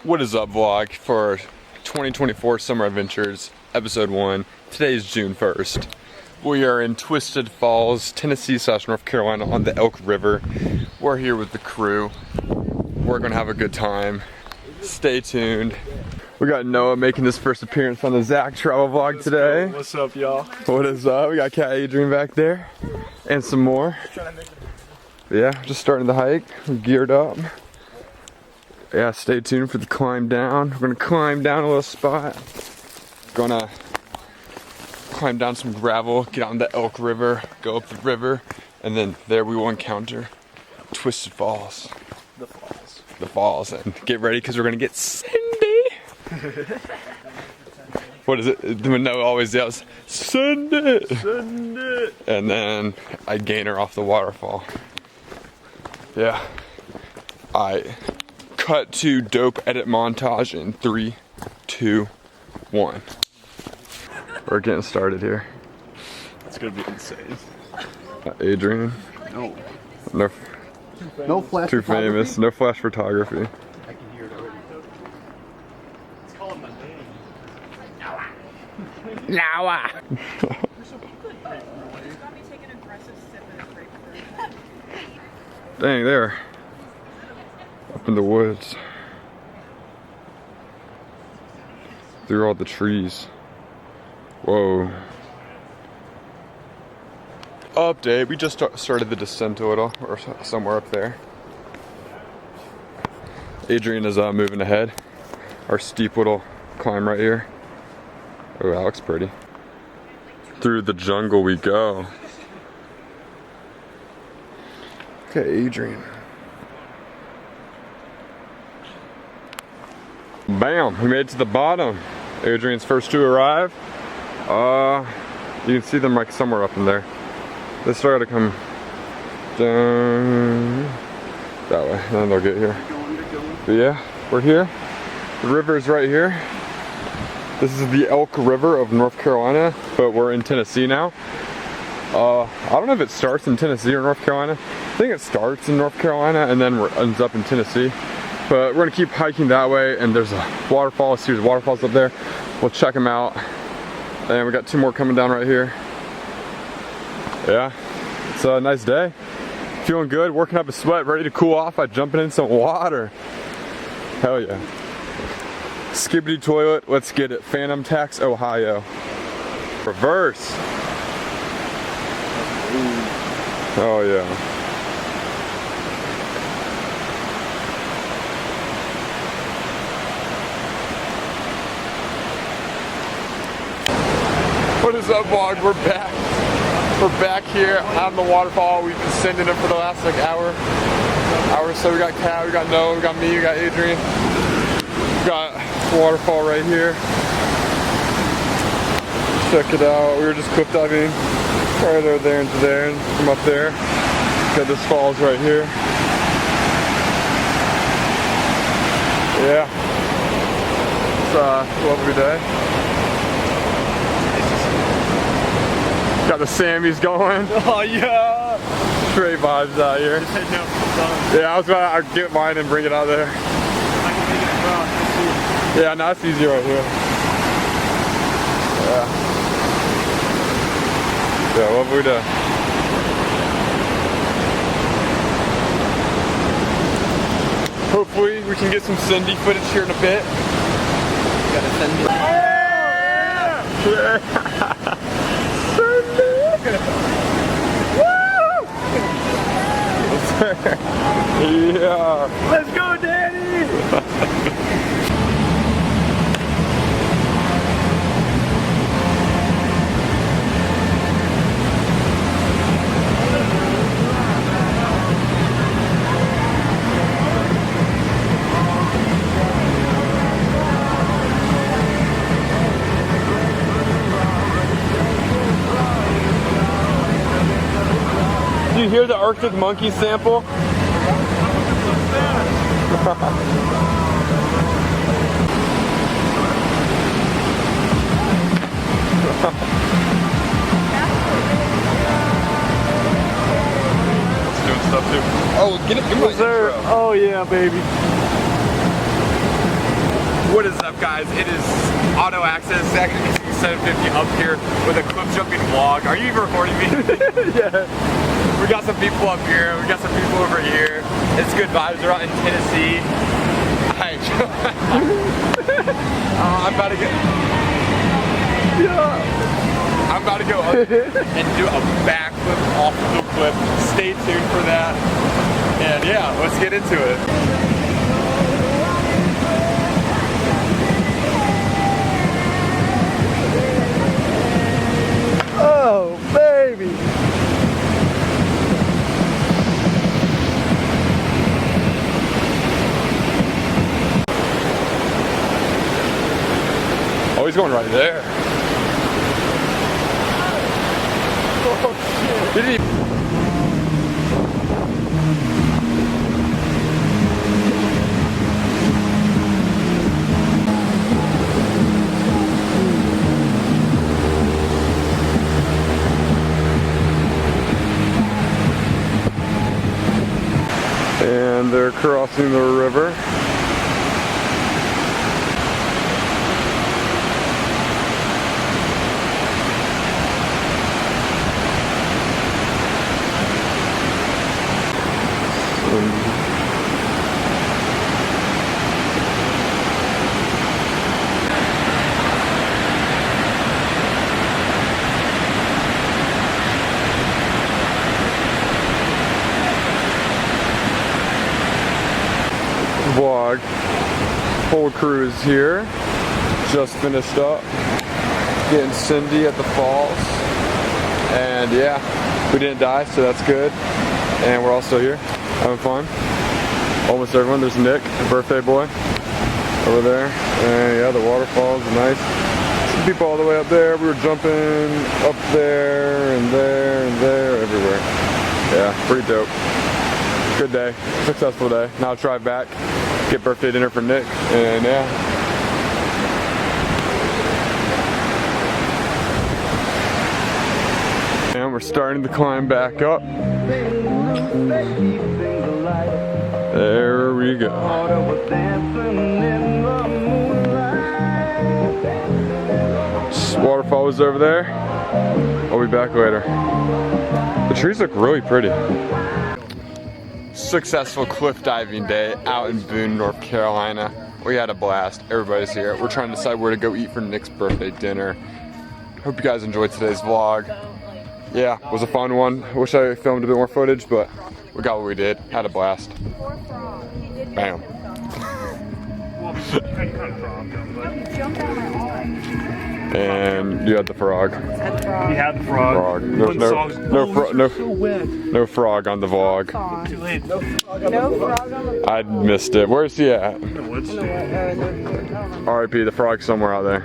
What is up, vlog, for 2024 Summer Adventures, episode 1. Today is June 1st. We are in Twisted Falls, Tennessee / North Carolina on the Elk River. We're here with the crew. We're gonna have a good time. Stay tuned. We got Noah making his first appearance on the Zach travel vlog today. What's up, y'all? What is up? We got Cat Adrian back there. And some more. Yeah, just starting the hike. We're geared up. Yeah, stay tuned for the climb down. We're gonna climb down a little spot. Gonna climb down some gravel, get on the Elk River, go up the river, and then there we will encounter Twisted Falls. The falls. The falls, and get ready because we're gonna get Cindy. What is it? Noah always yells, Cindy! Cindy! And then I gain her off the waterfall. Yeah. Cut to dope edit montage in 3, 2, 1. We're getting started here. It's gonna be insane. Adrian. No. No flash. Too famous. No flash photography. I can hear it already. It's calling my name. Noah. Dang, there. Up in the woods. Through all the trees. Whoa. Update, we just started the descent a little, or somewhere up there. Adrian is moving ahead. Our steep little climb right here. Oh, that looks pretty. Through the jungle we go. Okay, Adrian. Bam, we made it to the bottom. Adrian's first to arrive. You can see them like somewhere up in there. They started to come down that way, and then they'll get here. But yeah, we're here. The river is right here. This is the Elk River of North Carolina, but we're in Tennessee now. I don't know if it starts in Tennessee or North Carolina. I think it starts in North Carolina and then ends up in Tennessee. But we're gonna keep hiking that way, and there's a waterfall, a series of waterfalls up there. We'll check them out. And we got 2 more coming down right here. Yeah, it's a nice day. Feeling good, working up a sweat, ready to cool off by jumping in some water. Hell yeah. Skibbity toilet, let's get it. Phantom Tax, Ohio. Reverse. Oh yeah. What is up, vlog? We're back. We're back here on the waterfall. We've been sending it for the last like hour or so. We got Kat, we got Noah, we got me, we got Adrian. We got the waterfall right here. Check it out. We were just cliff diving right over there into there and from up there. Got this falls right here. Yeah. It's a lovely day. Got the Sammys going. Oh yeah! Straight vibes out here. Just heading out for the sun. Yeah, I was gonna get mine and bring it out there. I can make it across. Yeah, no, it's easy right here. Yeah. Yeah, lovely day. Hopefully we can get some Cindy footage here in a bit. Gotta send it. Yeah. Yeah. Let's go, Daddy! Do you hear the Arctic monkey sample? stuff too. Oh, get it. Was there? Oh yeah, baby. What is up, guys? It is Auto Access, actually 750 up here with a cliff jumping vlog. Are you even recording me? Yeah. We got some people up here, we got some people over here. It's good vibes. We're out in Tennessee. I'm about to get. Yeah. I'm about to go up and do a backflip off the cliff. Stay tuned for that. And yeah, let's get into it. Oh, baby. Oh, he's going right there. Oh, shit. Did he? And they're crossing the river. Vlog. Whole crew is here. Just finished up. Getting Cindy at the falls. And yeah, we didn't die, so that's good. And we're all still here, having fun. Almost everyone. There's Nick, the birthday boy, over there. And yeah, the waterfalls are nice. Some people all the way up there. We were jumping up there and there and there, everywhere. Yeah, pretty dope. Good day, successful day. Now I'll drive back, get birthday dinner for Nick, and yeah. And we're starting to climb back up. There we go. Waterfall is over there. I'll be back later. The trees look really pretty. Successful cliff diving day out in Boone, North Carolina. We had a blast. Everybody's here. We're trying to decide where to go eat for Nick's birthday dinner. Hope you guys enjoyed today's vlog. Yeah, it was a fun one. I wish I filmed a bit more footage, but we got what we did. Had a blast. Bam. And you had the frog. He had the frog. No frog on the vlog. Too late. No frog on the I missed it. Where's he at? In the woods. R.I.P. the frog somewhere out there.